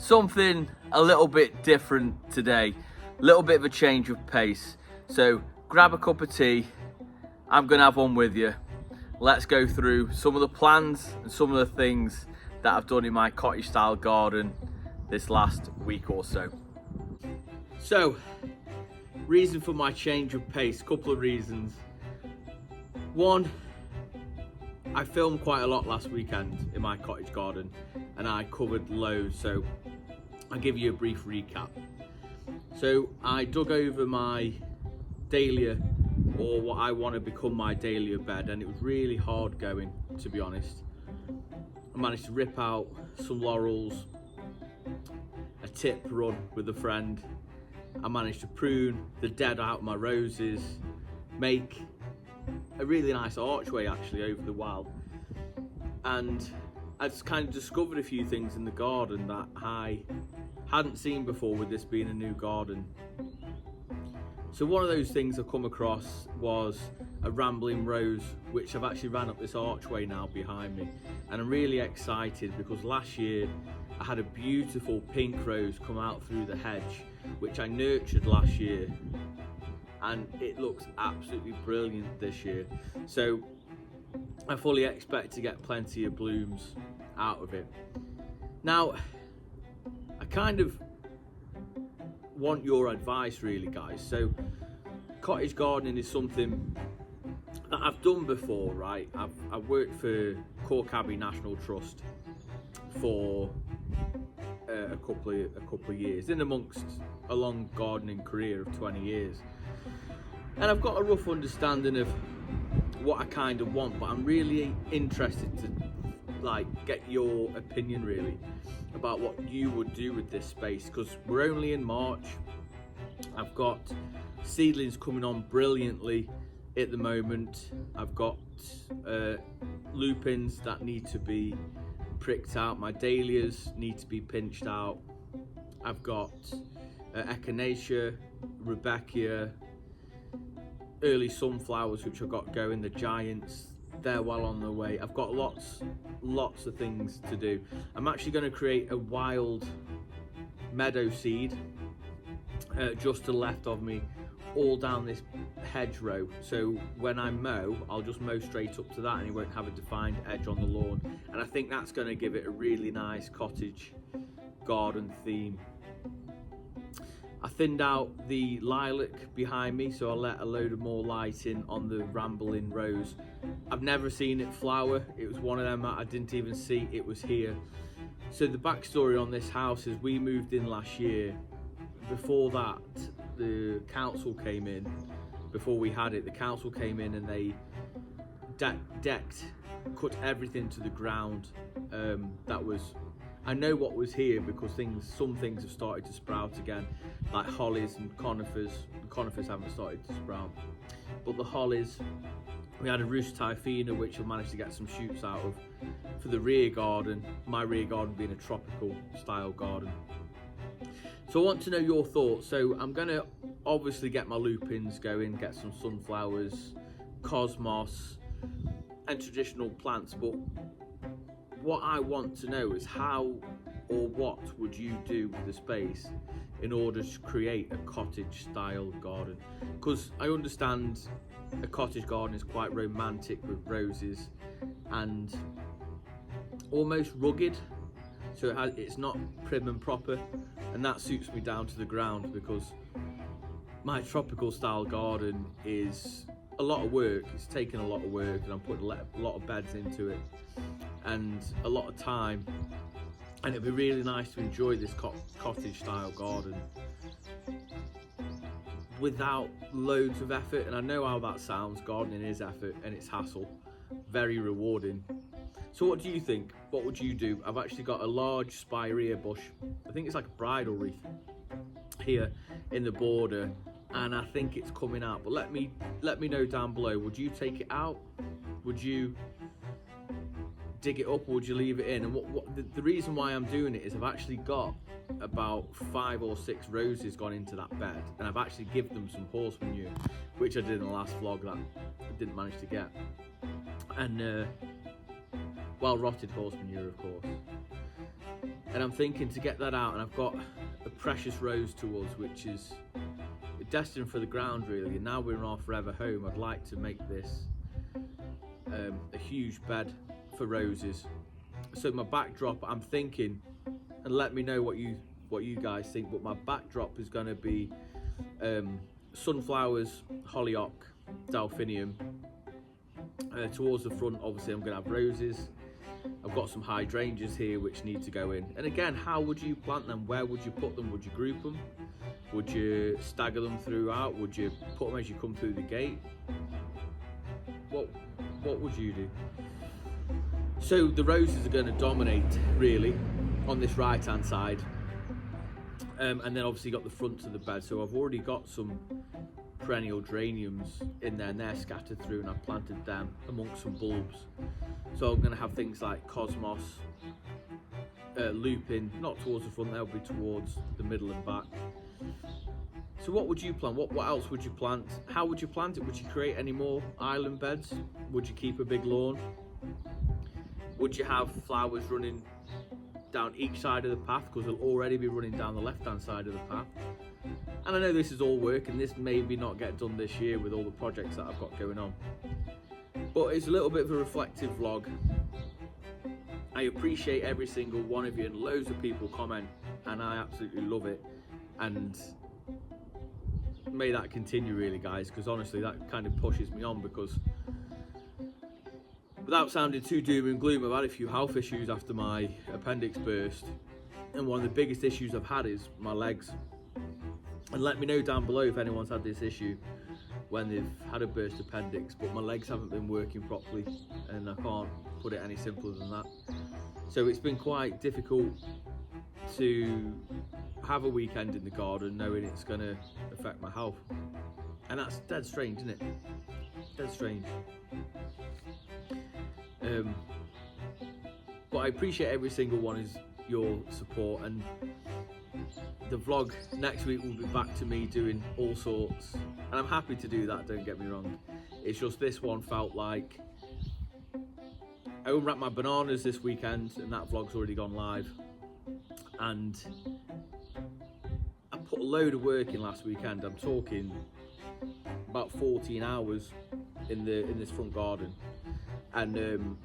something a little bit different today, a little bit of a change of pace. So grab a cup of tea, I'm gonna have one with you. Let's go through some of the plans and some of the things that I've done in my cottage style garden this last week or so. So, reason for my change of pace, couple of reasons. One, I filmed quite a lot last weekend in my cottage garden and I covered loads, so I'll give you a brief recap. So I dug over my dahlia, or what I want to become my dahlia bed, and it was really hard going, to be honest. I managed to rip out some laurels, a tip run with a friend. I managed to prune the dead out of my roses, make a really nice archway actually over the wall, and I just kind of discovered a few things in the garden that I hadn't seen before with this being a new garden. So one of those things I come across was a rambling rose, which I've actually ran up this archway now behind me, and I'm really excited because last year I had a beautiful pink rose come out through the hedge, which I nurtured last year, and it looks absolutely brilliant this year. So I fully expect to get plenty of blooms out of it. Now, I kind of want your advice really, guys. So cottage gardening is something that I've done before, right? I've worked for Cortage National Trust for a couple of years, in amongst a long gardening career of 20 years, and I've got a rough understanding of what I kind of want, but I'm really interested to get your opinion really about what you would do with this space, because we're only in March. I've got seedlings coming on brilliantly at the moment. I've got lupins that need to be pricked out, my dahlias need to be pinched out. I've got echinacea, rudbeckia, early sunflowers which I've got going, the giants, they're well on their way. I've got lots of things to do. I'm actually going to create a wild meadow seed just to the left of me, all down this hedgerow, so when I mow, I'll just mow straight up to that and it won't have a defined edge on the lawn, and I think that's going to give it a really nice cottage garden theme. I thinned out the lilac behind me, so I let a load of more light in on the rambling rose. I've never seen it flower. It was one of them that I didn't even see it was here. So the backstory on this house is we moved in last year. Before that, the council came in. Before we had it, the council came in and they decked, cut everything to the ground. That was, I know what was here because some things have started to sprout again, like hollies and conifers. The conifers haven't started to sprout, but the hollies. We had a Rustifina, which I managed to get some shoots out of for the rear garden. My rear garden being a tropical style garden. So I want to know your thoughts. So I'm going to obviously get my lupins going, get some sunflowers, cosmos and traditional plants, but what I want to know is how or what would you do with the space in order to create a cottage style garden? Because I understand a cottage garden is quite romantic with roses and almost rugged, so it's not prim and proper, and that suits me down to the ground because my tropical style garden is a lot of work. It's taken a lot of work and I'm putting a lot of beds into it and a lot of time, and it'd be really nice to enjoy this cottage style garden without loads of effort. And I know how that sounds, gardening is effort and it's hassle, very rewarding. So what do you think? What would you do? I've actually got a large spirea bush, I think it's like a bridal wreath here in the border, and I think it's coming out, but let me know down below. Would you take it out? Would you dig it up, or would you leave it in? And the reason why I'm doing it is I've actually got about 5 or 6 roses gone into that bed, and I've actually given them some horse manure, which I did in the last vlog that I didn't manage to get, and well rotted horse manure of course. and I'm thinking to get that out, and I've got a precious rose towards, which is destined for the ground really, and now we're in our forever home. I'd like to make this a huge bed for roses. So my backdrop, I'm thinking, and let me know what you guys think, but my backdrop is going to be sunflowers, hollyhock, delphinium. Towards the front, obviously I'm going to have roses. I've got some hydrangeas here which need to go in. And again, how would you plant them? Where would you put them? Would you group them? Would you stagger them throughout? Would you put them as you come through the gate? What would you do? So the roses are going to dominate really on this right hand side, and then obviously got the front of the bed. So I've already got some perennial geraniums in there, and they're scattered through, and I've planted them amongst some bulbs. So I'm going to have things like cosmos, lupin, not towards the front, they'll be towards the middle and back. So what would you plant? What else would you plant? How would you plant it? Would you create any more island beds? Would you keep a big lawn? Would you have flowers running down each side of the path, because they'll already be running down the left hand side of the path? And I know this is all work, and this maybe not get done this year with all the projects that I've got going on, but it's a little bit of a reflective vlog. I appreciate every single one of you, and loads of people comment, and I absolutely love it, and may that continue really, guys, because honestly that kind of pushes me on, because without sounding too doom and gloom, I've had a few health issues after my appendix burst, and one of the biggest issues I've had is my legs. And let me know down below if anyone's had this issue when they've had a burst appendix, but my legs haven't been working properly, and I can't put it any simpler than that. So it's been quite difficult to have a weekend in the garden knowing it's going to affect my health, and that's dead strange, isn't it? Dead strange. But I appreciate every single one is your support, and the vlog next week will be back to me doing all sorts, and I'm happy to do that, don't get me wrong. It's just this one felt like I unwrapped my bananas this weekend, and that vlog's already gone live, and I put a load of work in last weekend. I'm talking about 14 hours in this front garden, and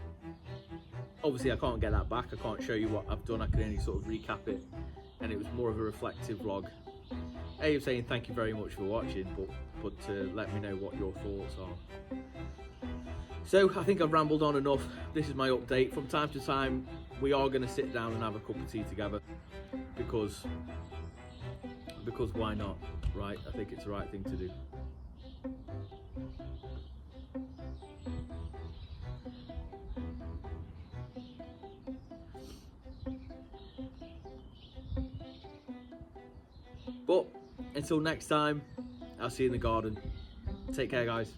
obviously I can't get that back. I can't show you what I've done. I can only sort of recap it, and it was more of a reflective vlog. I'm saying thank you very much for watching, but let me know what your thoughts are. So I think I've rambled on enough. This is my update. From time to time we are going to sit down and have a cup of tea together, because why not, right? I think it's the right thing to do. But until next time, I'll see you in the garden. Take care, guys.